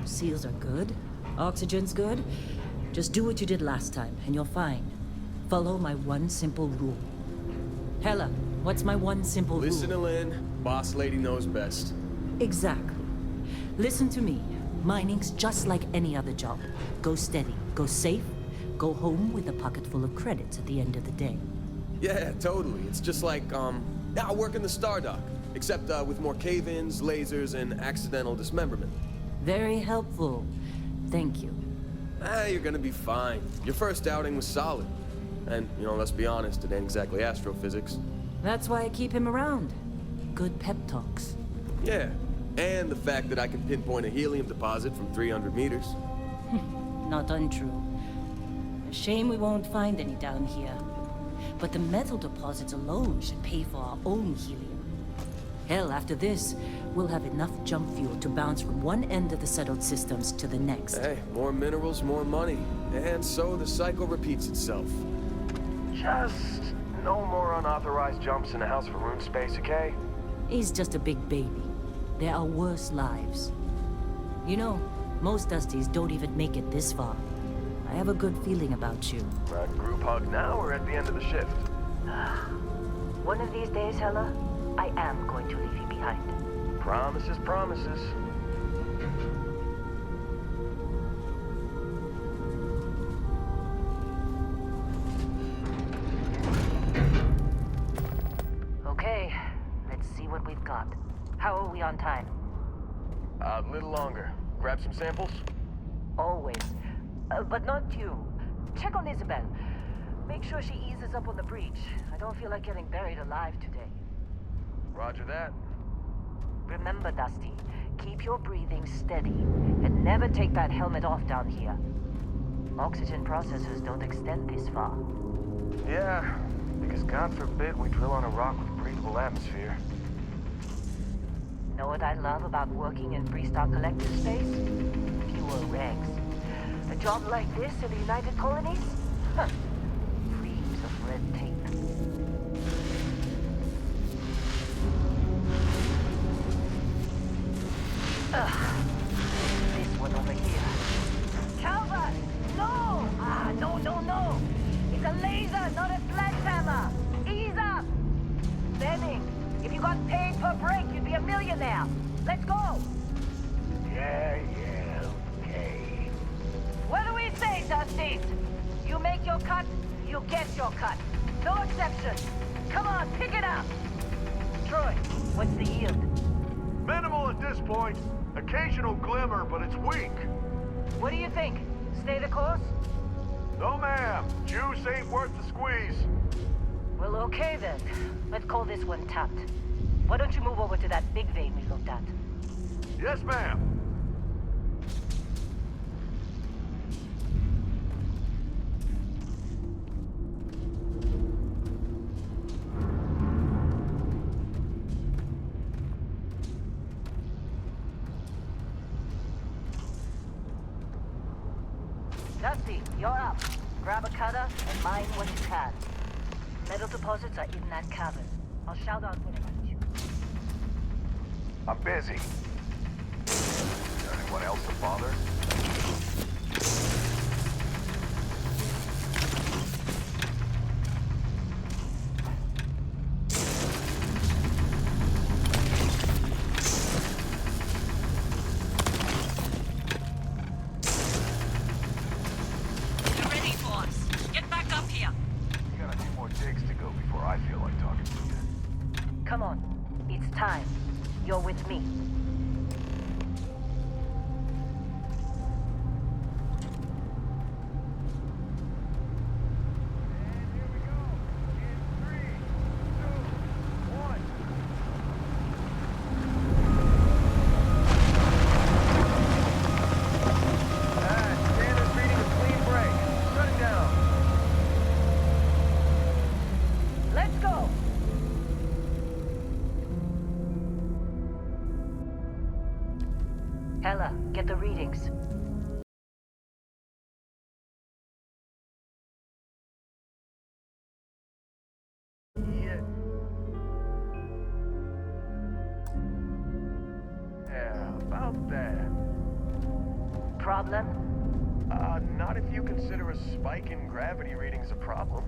Seals are good. Oxygen's good. Just do what you did last time, and you're fine. Follow my one simple rule. Hella, what's my one simple rule? Listen to Lynn. Boss lady knows best. Exactly. Listen to me. Mining's just like any other job. Go steady, go safe, go home with a pocket full of credits at the end of the day. Yeah, totally. It's just like, I work in the Star Dock. Except, with more cave-ins, lasers, and accidental dismemberment. Very helpful. Thank you. You're gonna be fine. Your first outing was solid. And, let's be honest, it ain't exactly astrophysics. That's why I keep him around. Good pep talks. Yeah, and the fact that I can pinpoint a helium deposit from 300 meters. Not untrue. A shame we won't find any down here. But the metal deposits alone should pay for our own helium. Hell, after this, we'll have enough jump fuel to bounce from one end of the settled systems to the next. Hey, more minerals, more money. And so the cycle repeats itself. Just no more unauthorized jumps in the house for room space, okay? He's just a big baby. There are worse lives. You know, most Dusties don't even make it this far. I have a good feeling about you. Group hug now or at the end of the shift? One of these days, Hella, I am going to leave you behind. Promises, promises. Okay, let's see what we've got. How are we on time? A little longer. Grab some samples? Always. But not you. Check on Isabel. Make sure she eases up on the breach. I don't feel like getting buried alive today. Roger that. Remember, Dusty, keep your breathing steady and never take that helmet off down here. Oxygen processors don't extend this far. Yeah, because God forbid we drill on a rock with breathable atmosphere. Know what I love about working in Freestar Collective space? Fewer regs. A job like this in the United Colonies? Huh. Reams of red tape. This one over here. Calvert! No! No! It's a laser, not a sledgehammer! Ease up! Benning, if you got paid per break, you'd be a millionaire. Let's go! Yeah, okay. What do we say, Dusties? You make your cut, you get your cut. No exceptions. Come on, pick it up! Troy, what's the yield? Minimal at this point. Occasional glimmer, but it's weak. What do you think? Stay the course? No, ma'am. Juice ain't worth the squeeze. Well, okay then. Let's call this one tapped. Why don't you move over to that big vein we looked at? Yes, ma'am. Dusty, you're up. Grab a cutter and mine what you can. Metal deposits are in that cavern. I'll shout out when I need you. I'm busy. Anyone else to bother? You're ready for us. Get back up here. You got a few more digs to go before I feel like talking to you. Come on. It's time. You're with me. Let's go! Hella, get the readings. Yeah, about that. Problem? Not if you consider a spike in gravity readings a problem.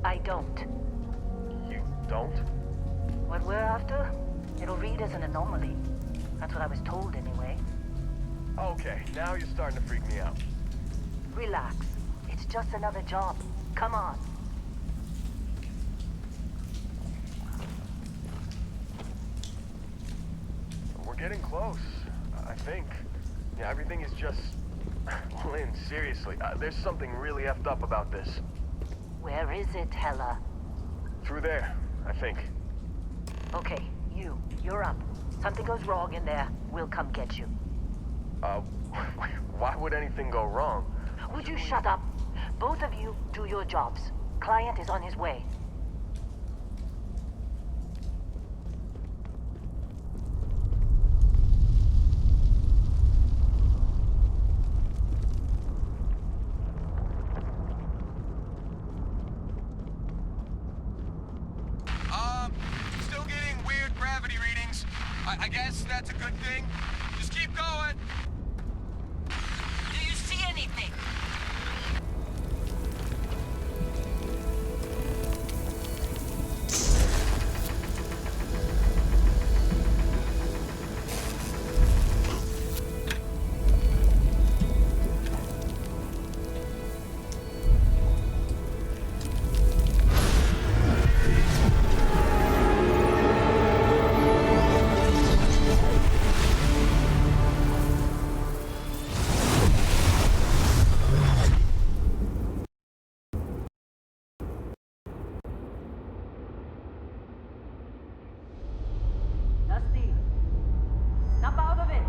I don't. You don't? What we're after? It'll read as an anomaly. That's what I was told anyway. Okay, now you're starting to freak me out. Relax. It's just another job. Come on. We're getting close, I think. Yeah, everything is just... Lynn, seriously, there's something really effed up about this. Where is it, Hella? Through there, I think. Okay, you're up. Something goes wrong in there, we'll come get you. Why would anything go wrong? Would you shut up? Both of you do your jobs. Client is on his way. Still getting weird gravity readings. I guess that's a good thing. Just keep going. Do you see anything? Dusty, snap out of it.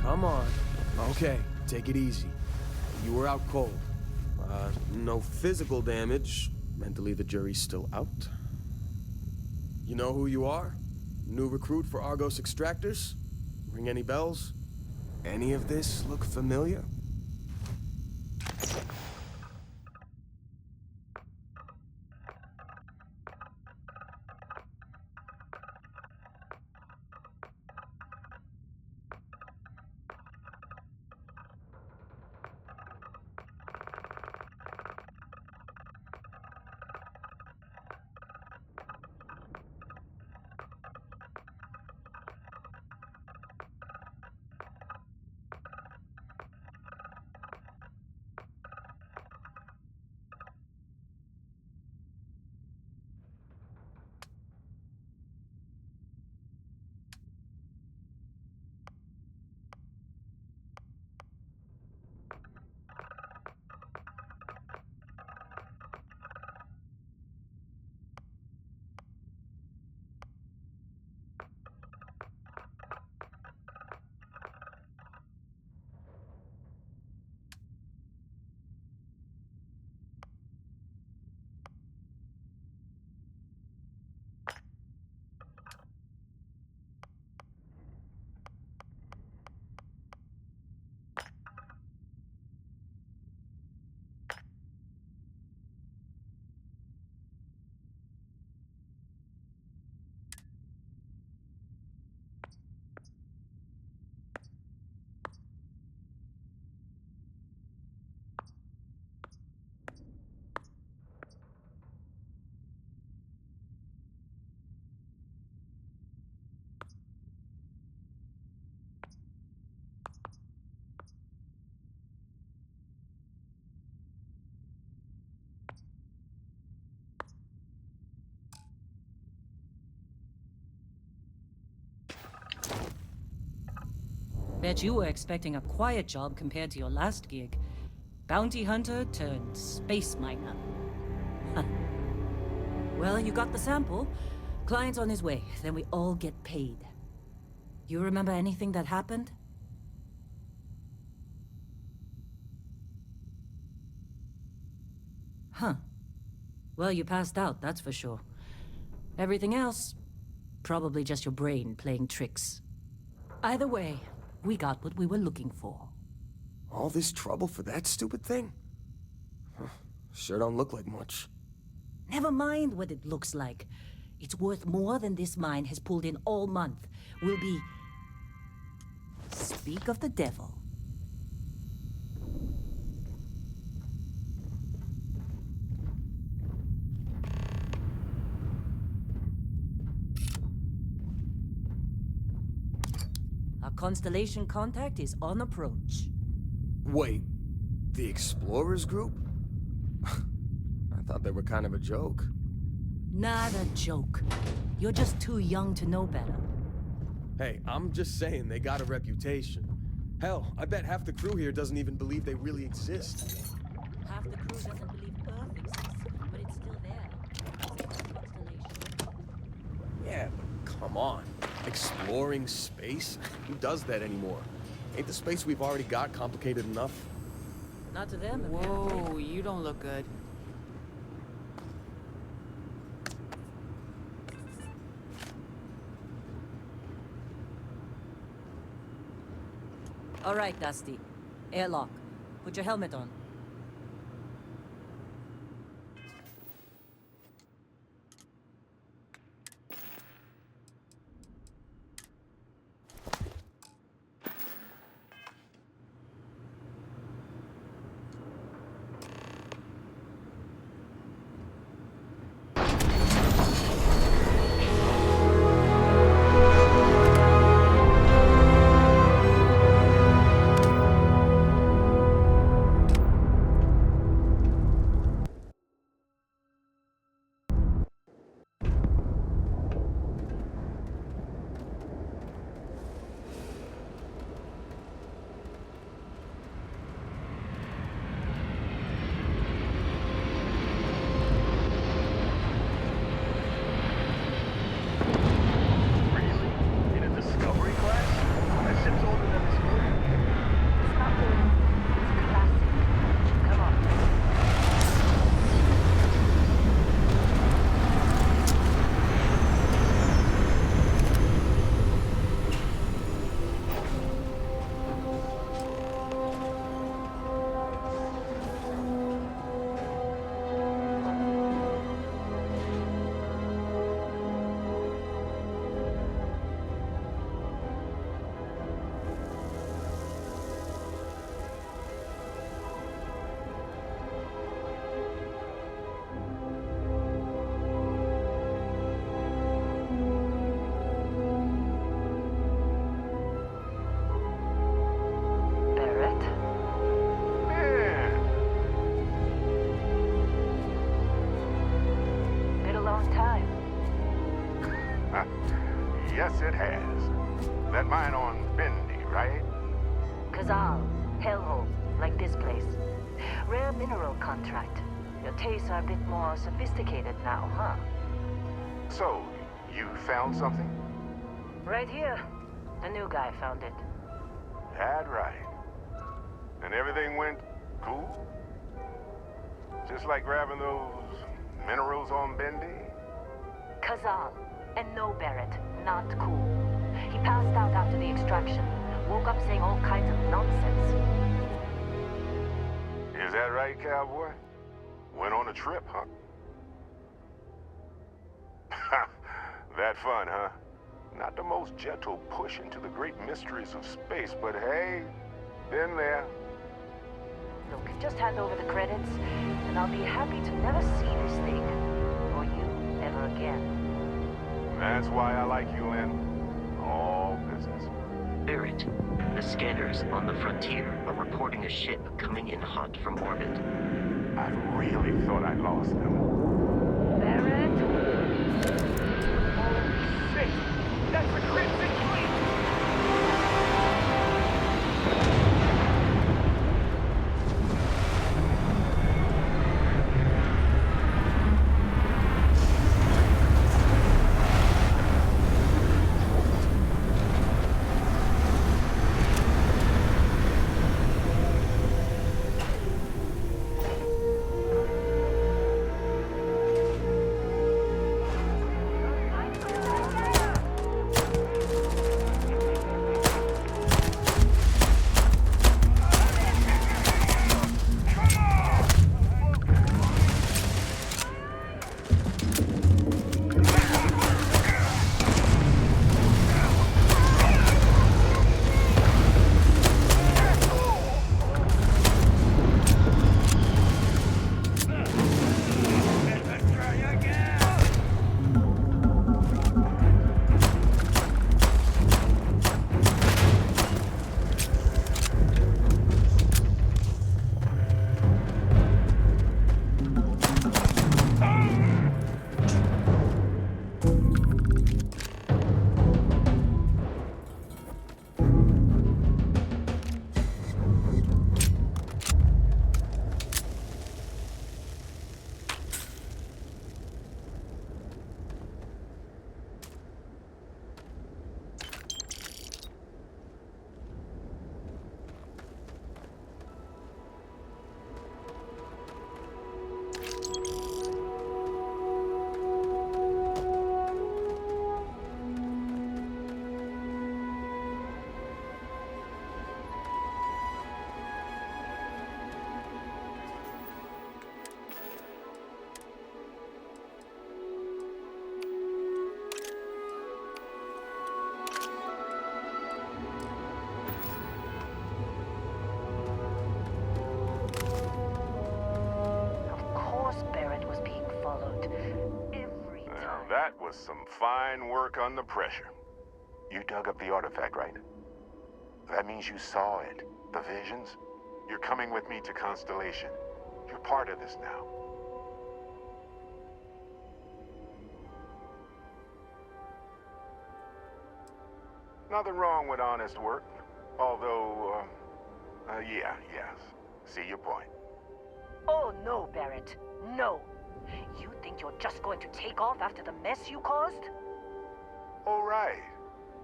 Come on. Okay, take it easy. You were out cold. No physical damage. Mentally, the jury's still out. You know who you are? New recruit for Argos Extractors? Ring any bells? Any of this look familiar? Bet you were expecting a quiet job compared to your last gig. Bounty hunter turned space miner. Well, you got the sample. Client's on his way, then we all get paid. You remember anything that happened? Huh. Well, you passed out, that's for sure. Everything else, probably just your brain playing tricks. Either way, we got what we were looking for. All this trouble for that stupid thing? Huh, sure don't look like much. Never mind what it looks like. It's worth more than this mine has pulled in all month. We'll be... Speak of the devil. Our Constellation contact is on approach. Wait, the Explorers group? I thought they were kind of a joke. Not a joke. You're just too young to know better. Hey, I'm just saying they got a reputation. Hell, I bet half the crew here doesn't even believe they really exist. Half the crew doesn't believe Earth exists, but it's still there. It's a constellation. Yeah, but come on. Exploring space? Who does that anymore? Ain't the space we've already got complicated enough? Not to them, Whoa, apparently. you don't look good. All right, Dusty. Airlock. Put your helmet on. Yes, it has. That mine on Bendy, right? Kazal, hellhole, like this place. Rare mineral contract. Your tastes are a bit more sophisticated now, huh? So, you found something? Right here. The new guy found it. That right. And everything went cool? Just like grabbing those minerals on Bendy? Kazal, and no Barrett, not cool. He passed out after the extraction. Woke up saying all kinds of nonsense. Is that right, cowboy? Went on a trip, huh? That fun, huh? Not the most gentle push into the great mysteries of space, but hey, been there. Look, just hand over the credits, and I'll be happy to never see this thing, or you, ever again. That's why I like you, Lynn. All business. Barrett, the scanners on the frontier are reporting a ship coming in hot from orbit. I really thought I lost them. Barrett? Oh, shit! That's a crimson fleet! That was some fine work under pressure. You dug up the artifact, right? That means you saw it. The visions? You're coming with me to Constellation. You're part of this now. Nothing wrong with honest work. Although, yes. See your point. Oh no, Barrett. No. You think you're just going to take off after the mess you caused? All right.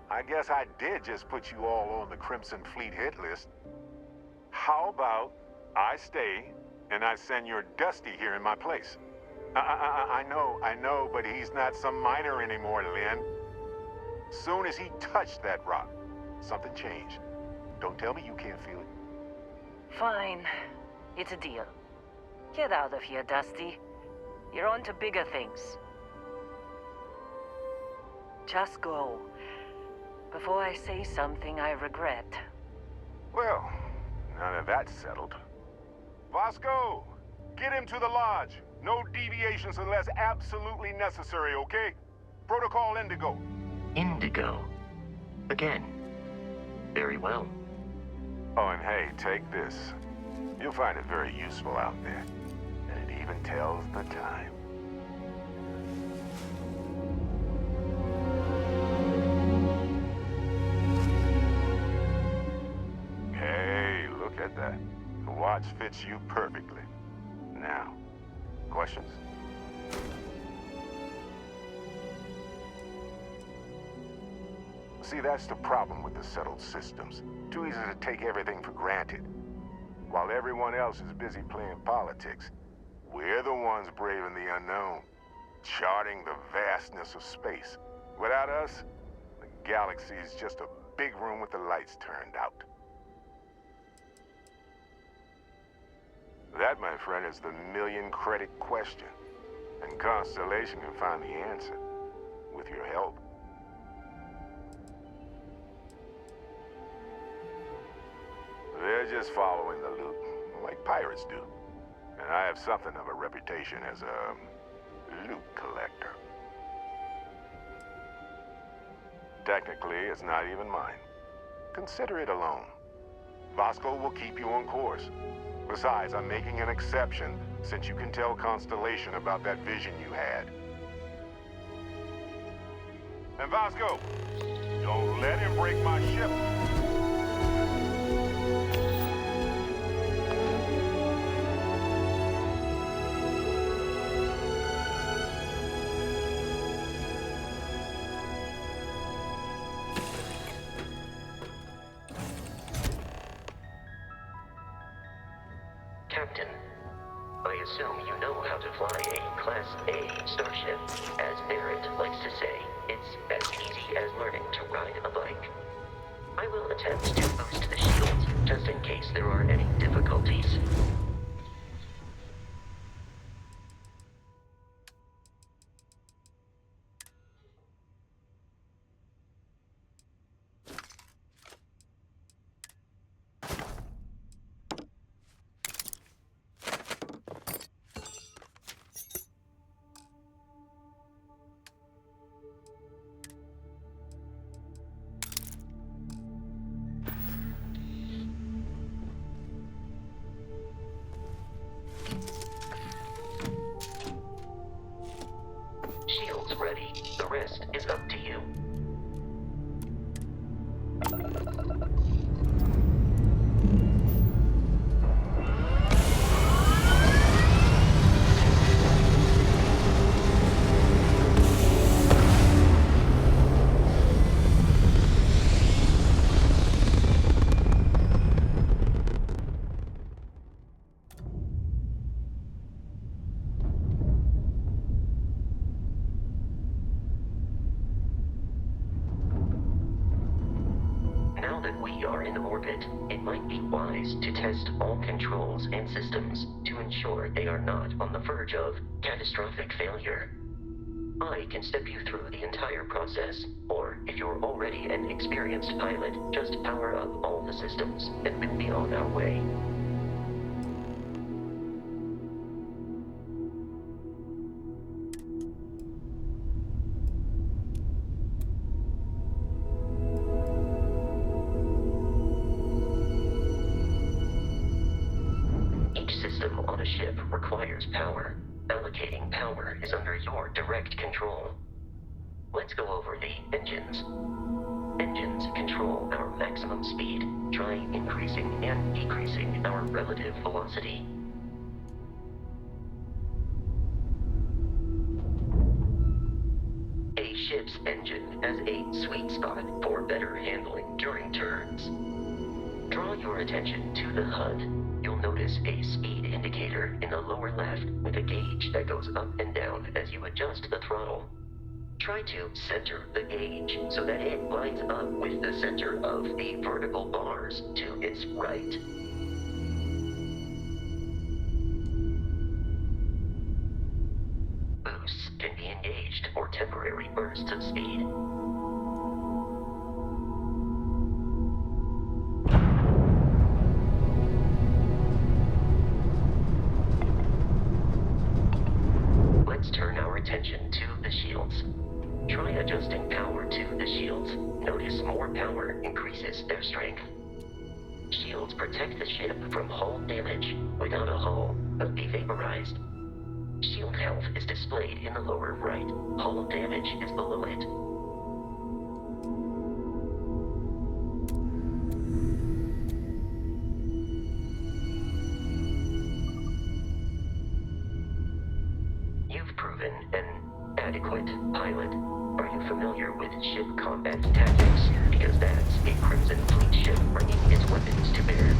I guess I did just put you all on the Crimson Fleet hit list. How about I stay and I send your Dusty here in my place? I know, but he's not some miner anymore, Lynn. Soon as he touched that rock, something changed. Don't tell me you can't feel it. Fine. It's a deal. Get out of here, Dusty. You're on to bigger things. Just go. Before I say something I regret. Well, now that that's settled. Vasco, get him to the lodge. No deviations unless absolutely necessary, okay? Protocol Indigo. Indigo. Again. Very well. Oh, and hey, take this. You'll find it very useful out there. And it even tells the time. Hey, look at that. The watch fits you perfectly. Now, questions? See, that's the problem with the settled systems. Too easy to take everything for granted. While everyone else is busy playing politics, we're the ones braving the unknown, charting the vastness of space. Without us, the galaxy is just a big room with the lights turned out. That, my friend, is the million-credit question. And Constellation can find the answer, with your help. They're just following the loot, like pirates do. And I have something of a reputation as a loot collector. Technically, it's not even mine. Consider it a loan. Vasco will keep you on course. Besides, I'm making an exception, since you can tell Constellation about that vision you had. And Vasco, don't let him break my ship. Captain, I assume you know how to fly a Class A starship. As Barrett likes to say, it's as easy as learning to ride a bike. I will attempt to boost the shields, just in case there are any difficulties. Shields ready. The rest is up to you. Now that we are in orbit, it might be wise to test all controls and systems to ensure they are not on the verge of catastrophic failure. I can step you through the entire process, or if you're already an experienced pilot, just power up all the systems and we'll be on our way. ship requires power. Allocating power is under your direct control. Let's go over the engines. Engines control our maximum speed. Try increasing and decreasing our relative velocity. A ship's engine has a sweet spot for better handling during turns. Draw your attention to the HUD. You'll notice a speed indicator in the lower left with a gauge that goes up and down as you adjust the throttle. Try to center the gauge so that it lines up with the center of the vertical bars to its right. Boosts can be engaged for temporary bursts of speed. Let's turn our attention to the shields. Try adjusting power to the shields. Notice more power increases their strength. Shields protect the ship from hull damage. Without a hull, but be vaporized. Shield health is displayed in the lower right. Hull damage is below it. You've proven an adequate pilot. Are you familiar with ship combat tactics? Because that's a Crimson Fleet ship bringing its weapons to bear.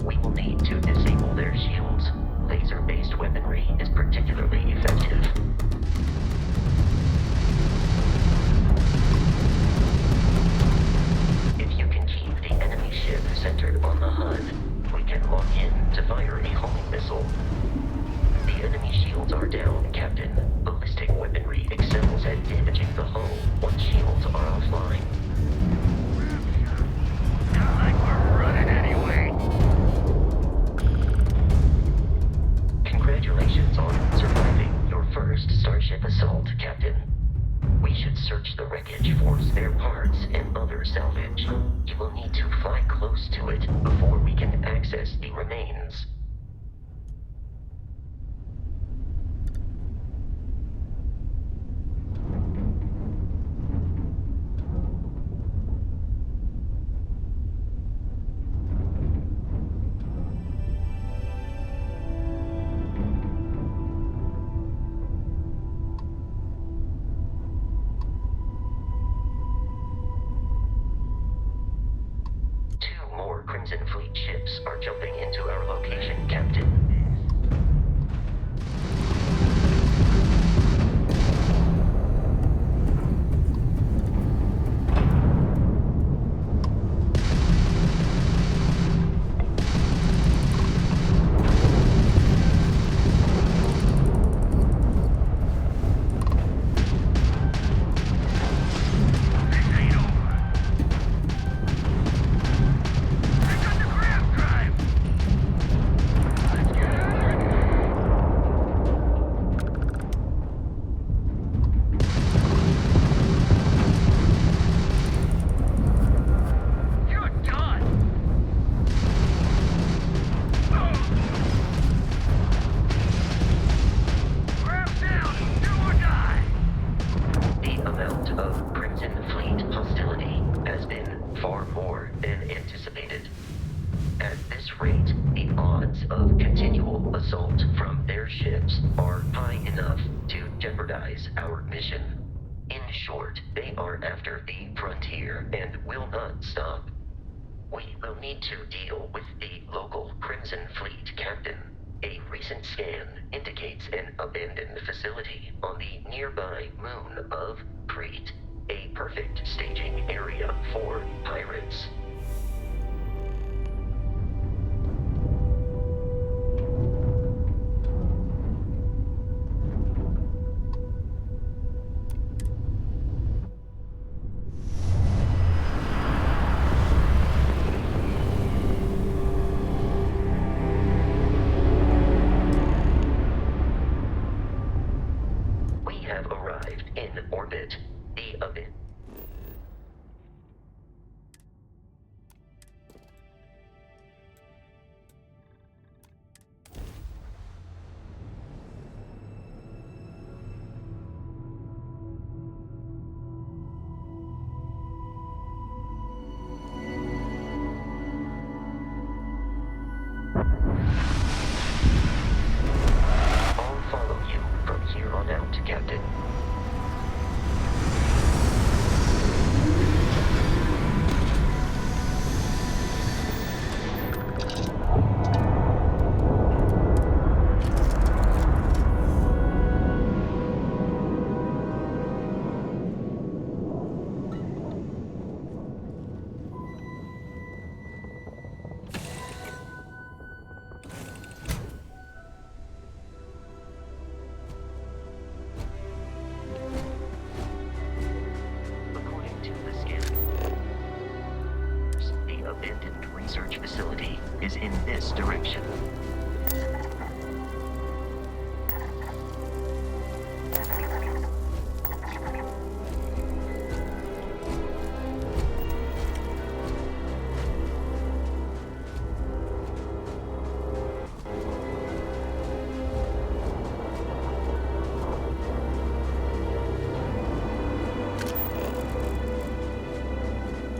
We will need to disable their shields. Laser-based weaponry is particularly effective. If you can keep the enemy ship centered on the HUD, we can lock in to fire a homing missile. The enemy shields are down, Captain. Ballistic weaponry excels at damaging the hull once shields are offline. Not like we're running anyway. Congratulations on surviving your first Starship assault, Captain. We should search the wreckage for spare parts and other salvage. You will need to fly close to it before we can access the remains. Crimson Fleet ships are jumping into our location, Captain. Our mission. In short, they are after the frontier and will not stop. We will need to deal with the local Crimson Fleet captain. A recent scan indicates an abandoned facility on the nearby moon of Crete, a perfect staging area for pirates. out, Captain. According to the scan, the abandoned research facility is in this direction.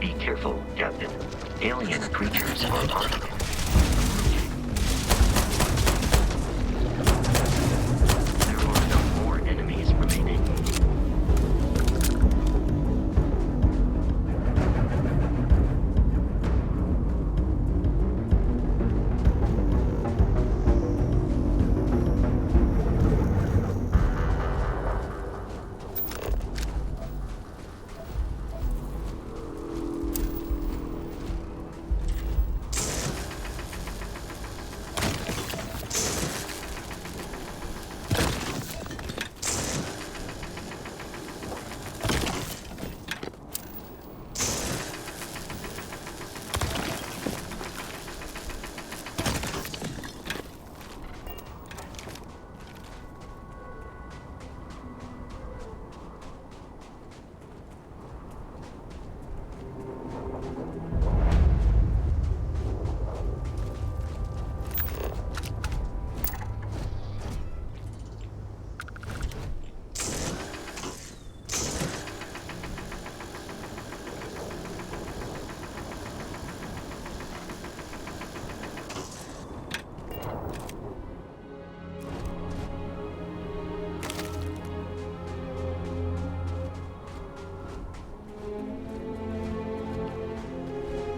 Be careful, Captain. Alien creatures are harming. There are no more enemies remaining.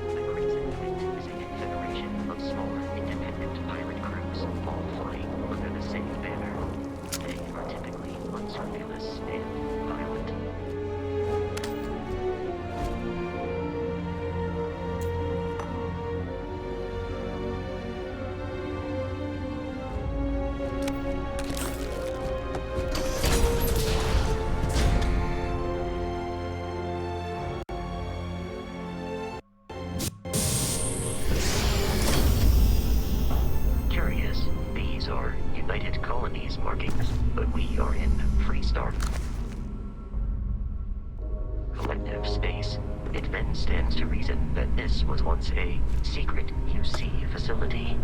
The Crimson Fleet is a confederation of small, independent pirate crews, all flying under the same banner. They are typically unscrupulous and violent. Curious, these are United Colonies markings, but we are in Freestar Collective space. It then stands to reason that this was once a secret UC facility.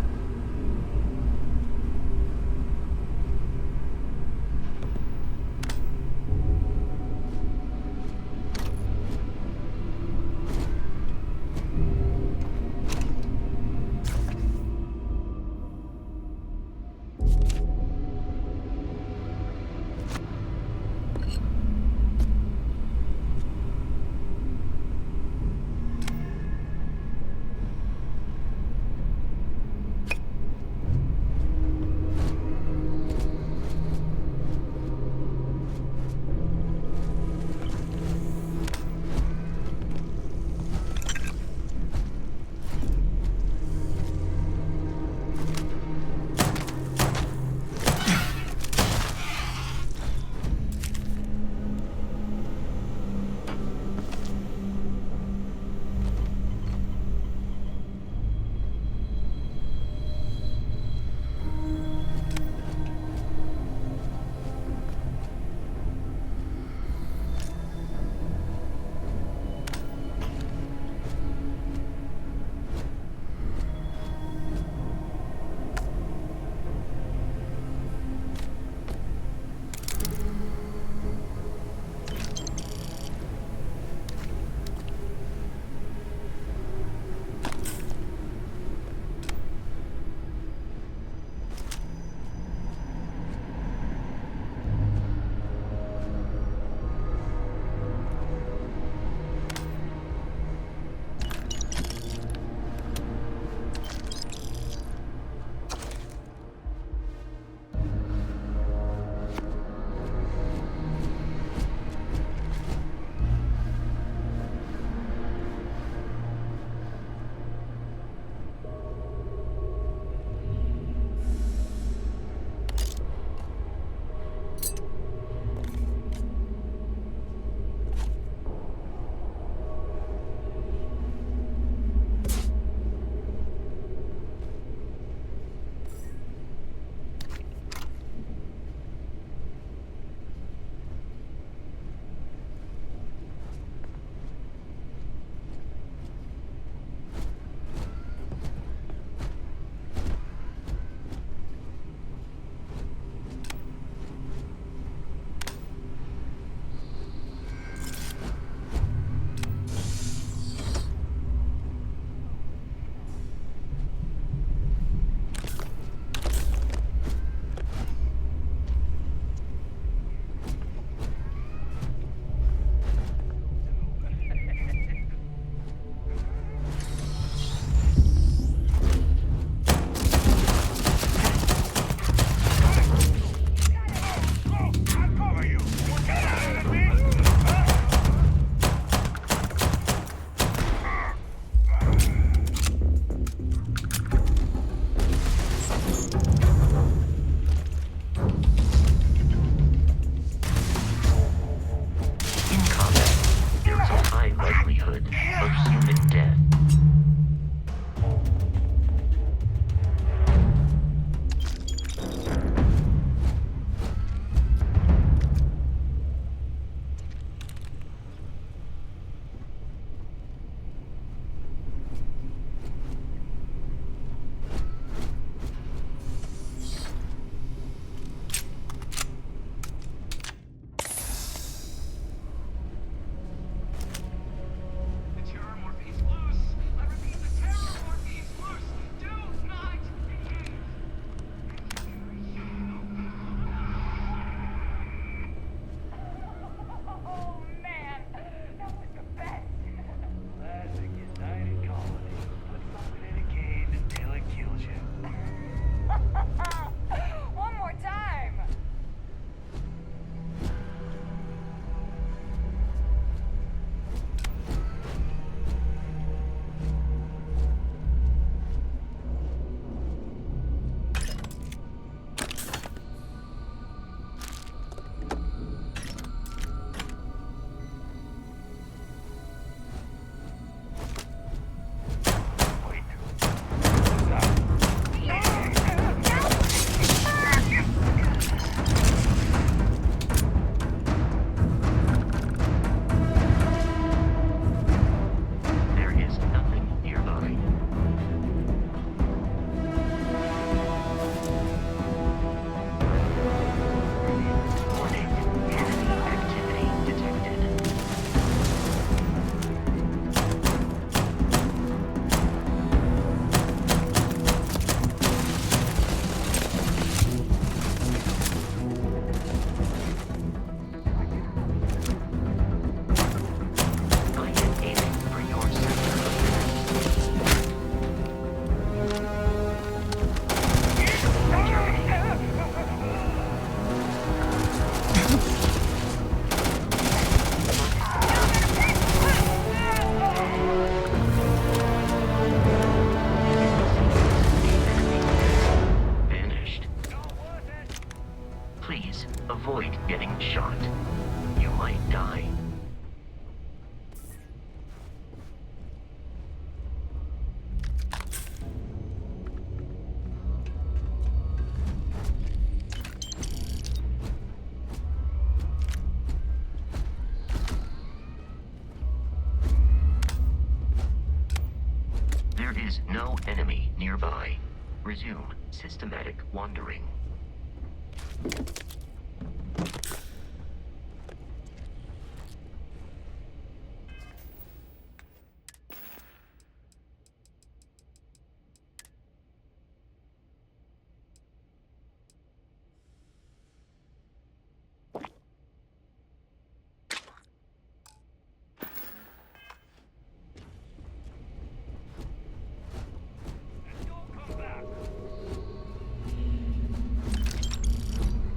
There is no enemy nearby. Resume systematic wandering.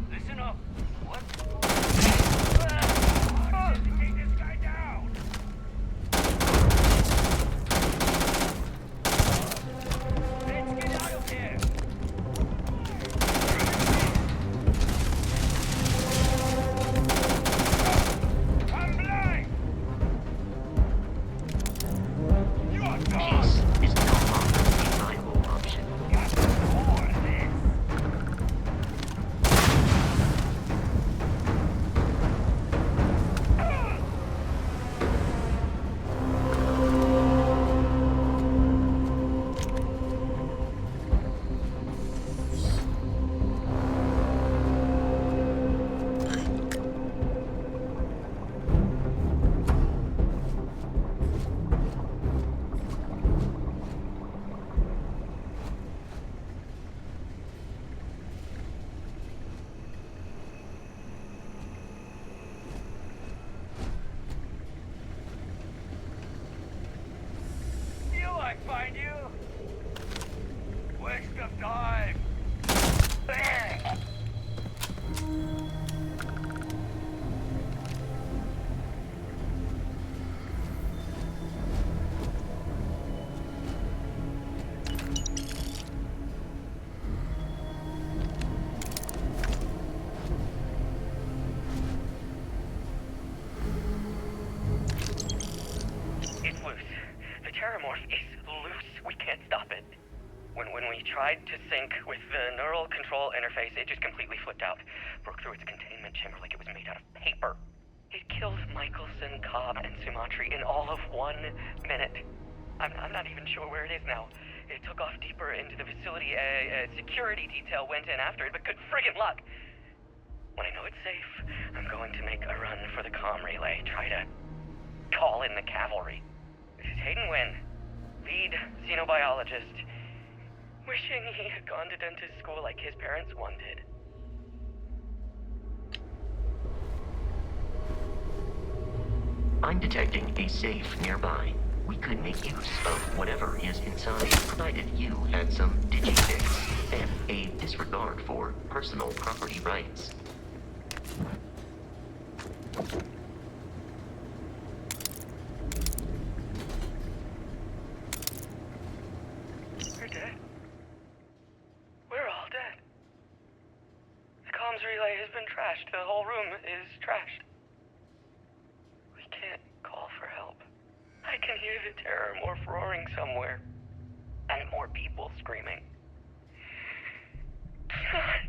Listen up. What? Take this guy down. Let's get out of here. I'm blind. You're gone. Peace is no longer a viable option. Got more of this. Feel like find you? Waste of time. It's loose. The Terramorph is loose. We can't stop it. When we tried to sync with the neural control interface, it just completely flipped out. Broke through its containment chamber like it was made out of paper. It killed Michelson, Cobb, and Sumatri in all of 1 minute. I'm not even sure where it is now. It took off deeper into the facility. A security detail went in after it, but good friggin' luck. When I know it's safe, I'm going to make a run for the comm relay. Try to call in the cavalry. This is Hayden Wynn, lead xenobiologist. Wishing he had gone to dentist school like his parents wanted. I'm detecting a safe nearby. We could make use of whatever is inside, provided you had some digifix and a disregard for personal property rights. We're dead. We're all dead. The comms relay has been trashed. The whole room is trashed. We can't call for help. I can hear the Terramorph roaring somewhere. And more people screaming. God.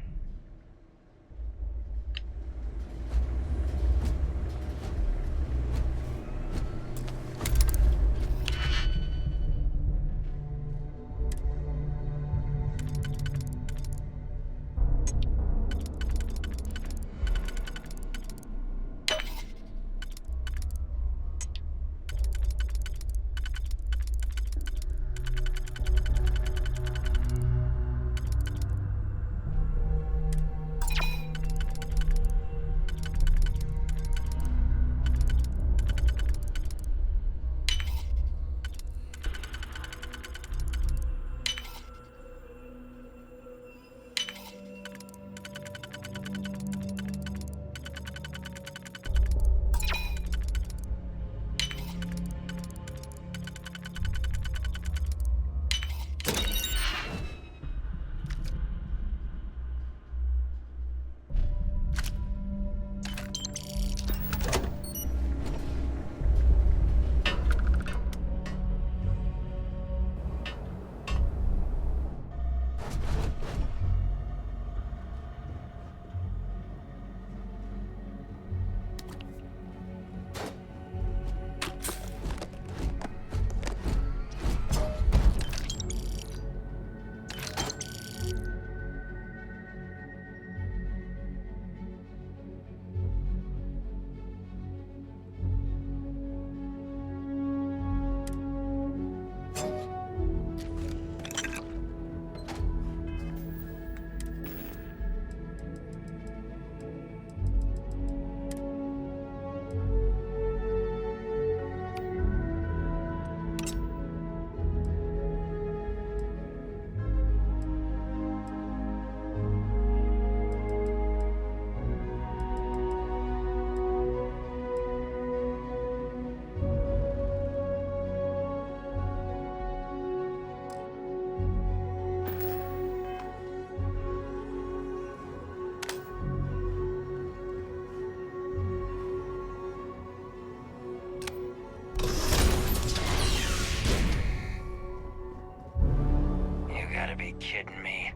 gotta be kidding me.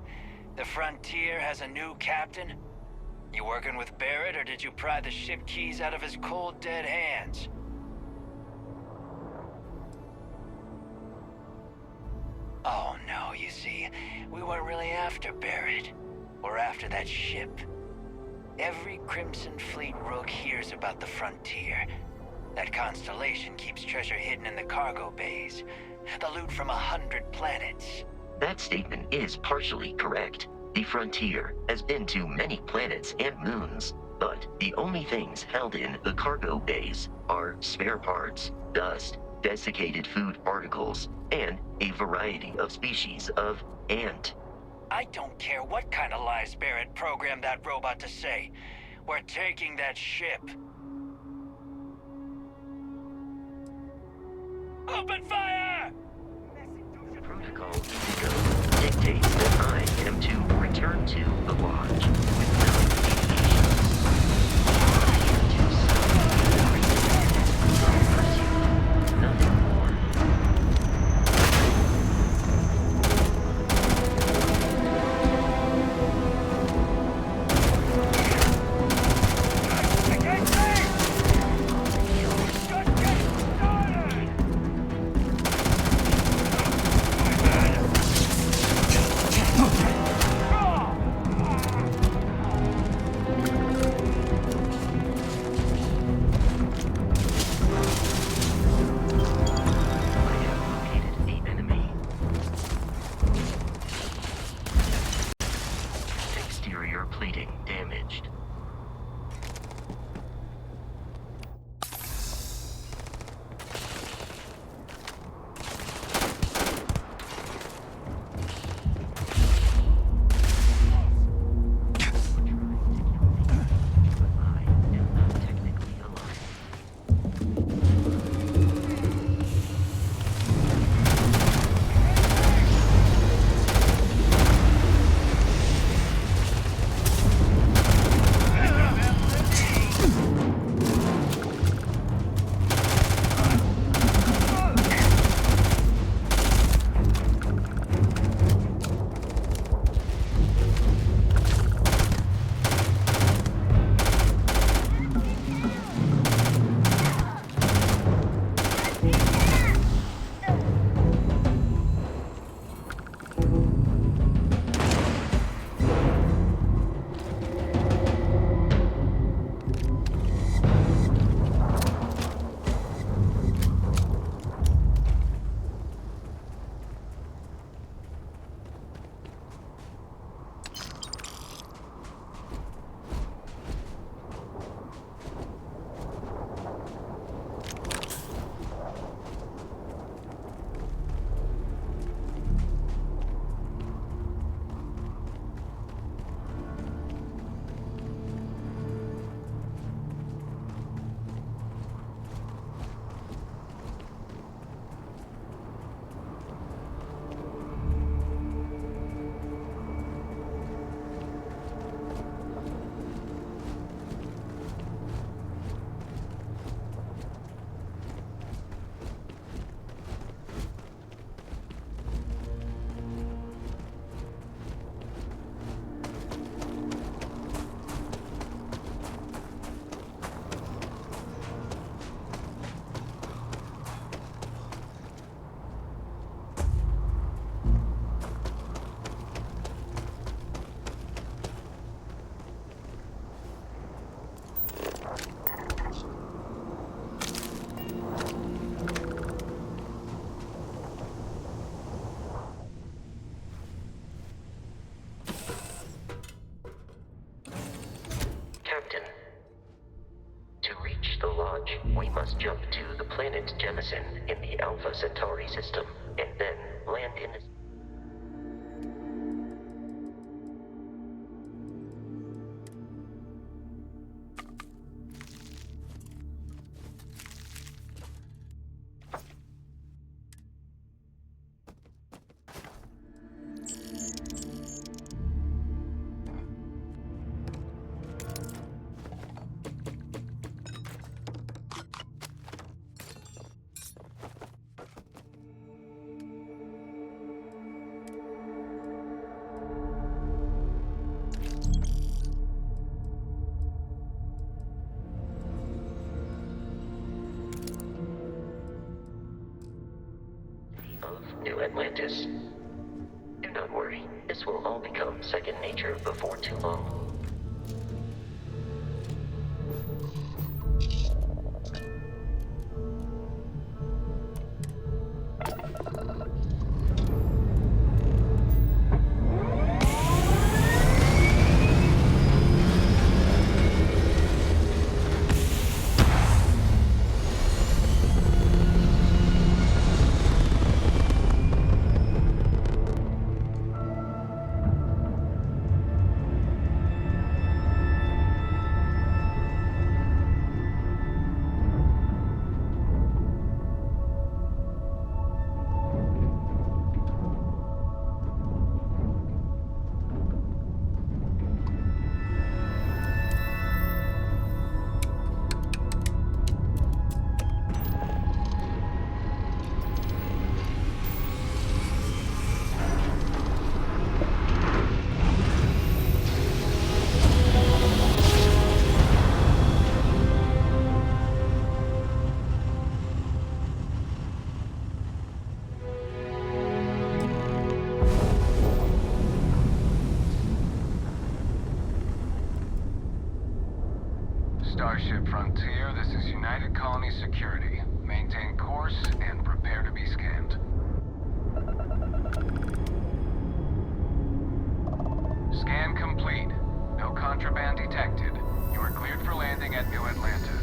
The Frontier has a new captain? You working with Barrett, or did you pry the ship keys out of his cold, dead hands? Oh no, you see, we weren't really after Barrett. We're after that ship. Every Crimson Fleet rook hears about the Frontier. That constellation keeps treasure hidden in the cargo bays. The loot from 100 planets. That statement is partially correct. The Frontier has been to many planets and moons, but the only things held in the cargo bays are spare parts, dust, desiccated food particles, and a variety of species of ant. I don't care what kind of lies Barrett programmed that robot to say. We're taking that ship. Open fire! Protocol Indigo dictates that I am to return to the lodge with no deviations. Nothing more. Plating damaged. We must jump to the planet Jemison in the Alpha Centauri system, and then land in the... New Atlantis. Do not worry, this will all become second nature before too long. Starship Frontier, this is United Colony Security. Maintain course and prepare to be scanned. Scan complete. No contraband detected. You are cleared for landing at New Atlantis.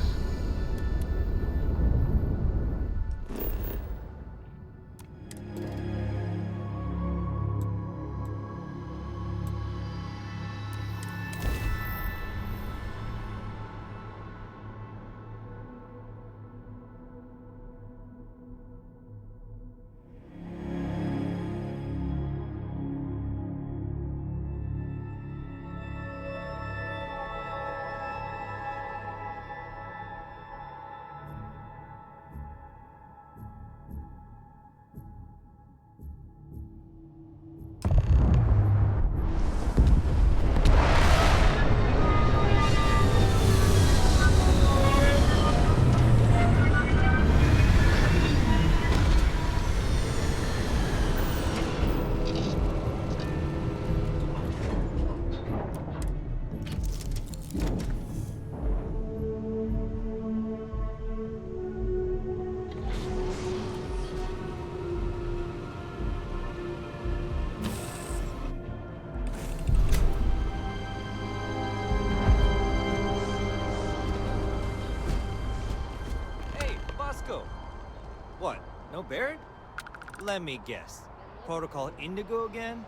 What? No Barrett? Let me guess. Protocol Indigo again?